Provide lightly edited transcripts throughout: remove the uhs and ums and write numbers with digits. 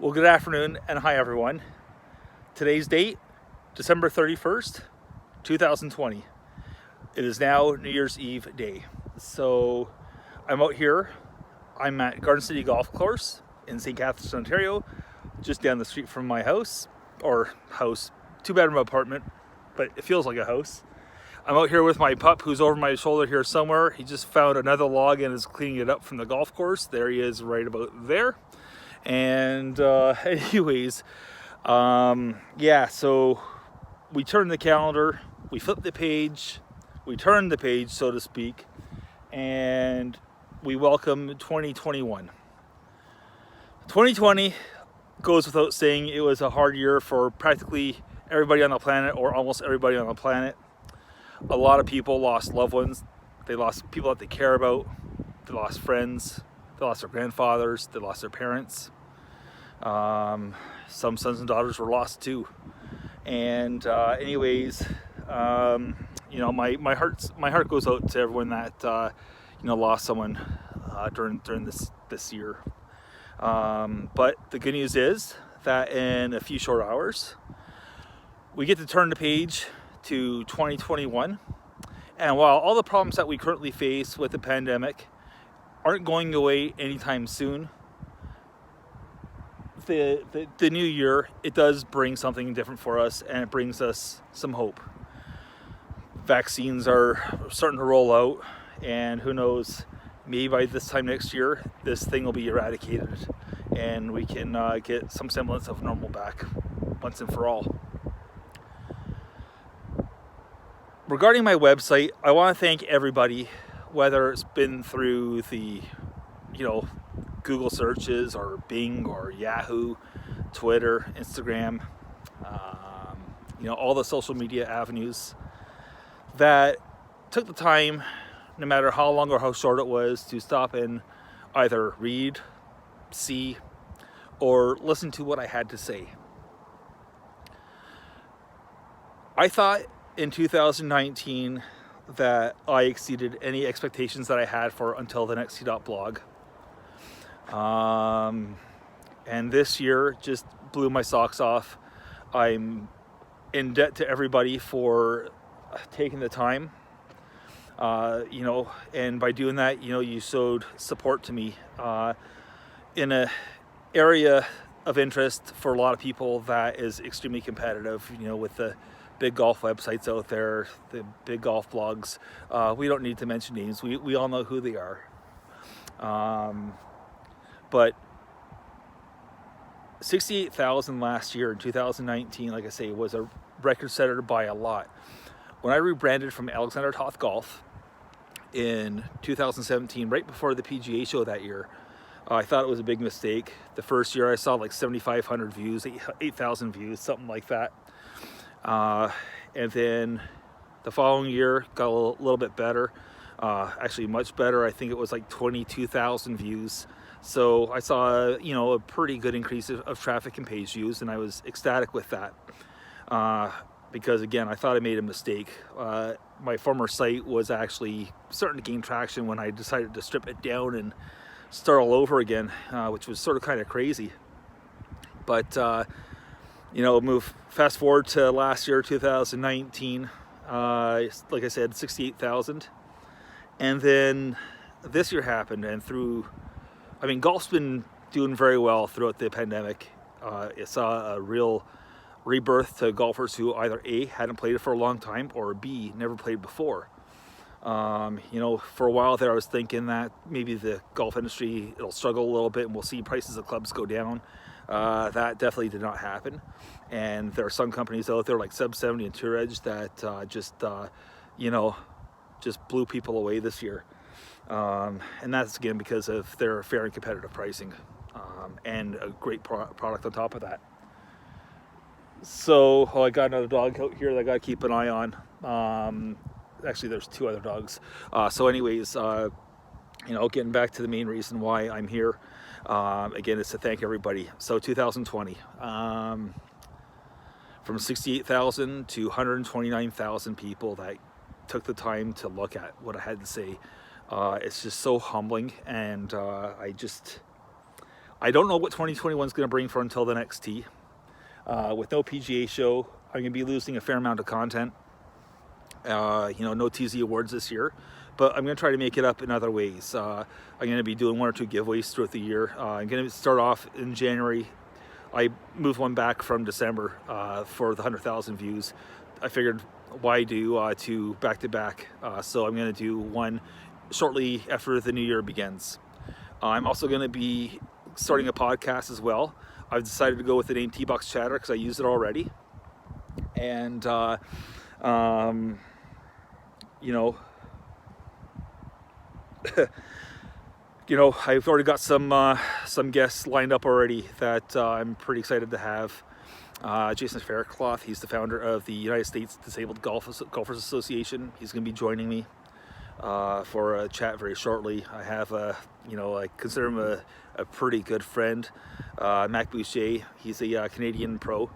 Well, good afternoon and hi everyone. Today's date, December 31st, 2020. It is now New Year's Eve day. So I'm out here. I'm at Garden City Golf Course in St. Catharines, Ontario, just down the street from my house, two-bedroom apartment, but it feels like a house. I'm out here with my pup who's over my shoulder here somewhere. He just found another log and is cleaning it up from the golf course. There he is right about there. And anyways, so we turned the calendar, we flipped the page, we turned the page, so to speak, and we welcome 2021. 2020 goes without saying, it was a hard year for practically everybody on the planet, or almost everybody on the planet. A lot of people lost loved ones. They lost people that they care about. They lost friends. They lost their grandfathers. They lost their parents. Some sons and daughters were lost too. And my heart goes out to everyone that lost someone during this year. But the good news is that in a few short hours, we get to turn the page to 2021. And while all the problems that we currently face with the pandemic aren't going away anytime soon, the new year, it does bring something different for us, and it brings us some hope. Vaccines are starting to roll out, and who knows, maybe by this time next year, this thing will be eradicated and we can get some semblance of normal back once and for all. Regarding my website, I want to thank everybody, whether it's been through the, Google searches or Bing or Yahoo, Twitter, Instagram, all the social media avenues that took the time, no matter how long or how short it was, to stop and either read, see, or listen to what I had to say. I thought in 2019 that I exceeded any expectations that I had for Until the Next Blog. And this year just blew my socks off. I'm in debt to everybody for taking the time, and by doing that, you showed support to me in an area of interest for a lot of people that is extremely competitive, with the big golf websites out there, the big golf blogs. We don't need to mention names. We all know who they are. But 68,000 last year in 2019, like I say, was a record setter by a lot. When I rebranded from Alexander Toth Golf in 2017, right before the PGA show that year, I thought it was a big mistake. The first year I saw like 7,500 views, 8,000 views, something like that. And then the following year got a little bit better, actually much better. I think it was like 22,000 views. So I saw, a pretty good increase of traffic and page views, and I was ecstatic with that. Because again, I thought I made a mistake. My former site was actually starting to gain traction when I decided to strip it down and start all over again, which was sort of kind of crazy. But, fast forward to last year, 2019, like I said, 68,000. And then this year happened, and golf's been doing very well throughout the pandemic. It saw a real rebirth to golfers who either A, hadn't played it for a long time, or B, never played before. For a while there, I was thinking that maybe the golf industry, it'll struggle a little bit and we'll see prices of clubs go down. That definitely did not happen. And there are some companies out there like Sub 70 and Tour Edge that just blew people away this year. And that's again because of their fair and competitive pricing, and a great product on top of that. So, I got another dog out here that I got to keep an eye on. Actually, there's two other dogs. Getting back to the main reason why I'm here, again, is to thank everybody. So 2020, from 68,000 to 129,000 people that took the time to look at what I had to say. It's just so humbling, and I don't know what 2021 is going to bring for Until the Next Tee. With no PGA show, I'm going to be losing a fair amount of content. No TZ Awards this year, but I'm going to try to make it up in other ways. I'm going to be doing 1 or 2 giveaways throughout the year. I'm going to start off in January. I moved one back from December for the 100,000 views. I figured why do 2 back-to-back, so I'm going to do one shortly after the new year begins. I'm also going to be starting a podcast as well. I've decided to go with the name T-Box Chatter because I use it already, and I've already got some guests lined up already that I'm pretty excited to have. Jason Faircloth, he's the founder of the United States Disabled Golfers Association. He's going to be joining me for a chat very shortly. I have I consider him a pretty good friend. Mac Boucher, he's a Canadian pro.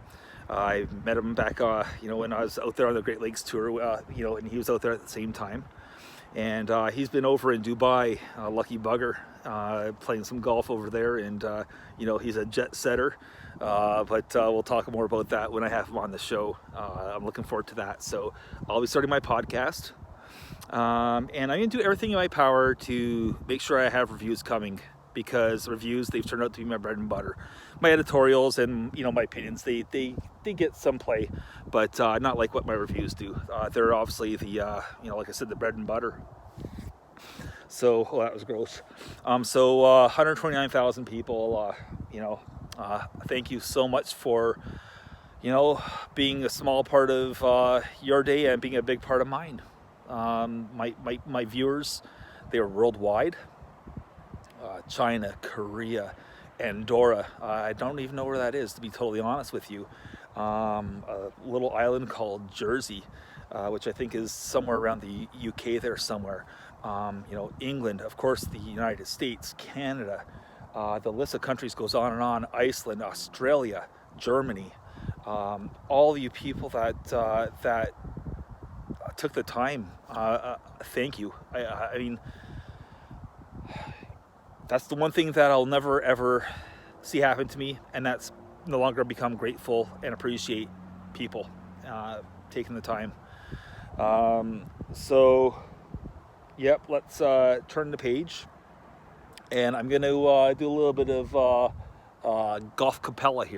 I met him back, when I was out there on the Great Lakes tour, and he was out there at the same time. And he's been over in Dubai, lucky bugger, playing some golf over there, and he's a jet setter. But we'll talk more about that when I have him on the show. I'm looking forward to that. So I'll be starting my podcast, and I'm going to do everything in my power to make sure I have reviews coming, because reviews, they've turned out to be my bread and butter. My editorials and my opinions, they get some play, but not like what my reviews do. They're obviously the like I said, the bread and butter. So that was gross. 129,000 people. Thank you so much for being a small part of your day and being a big part of mine. My viewers, they are worldwide. China, Korea, Andorra. I don't even know where that is, to be totally honest with you. A little island called Jersey, which I think is somewhere around the UK there somewhere. England, of course, the United States, Canada. The list of countries goes on and on. Iceland, Australia, Germany. All of you people that took the time, thank you. I mean, that's the one thing that I'll never ever see happen to me, and that's no longer become grateful and appreciate people taking the time. Yep, let's turn the page, and I'm going to do a little bit of golf capella here.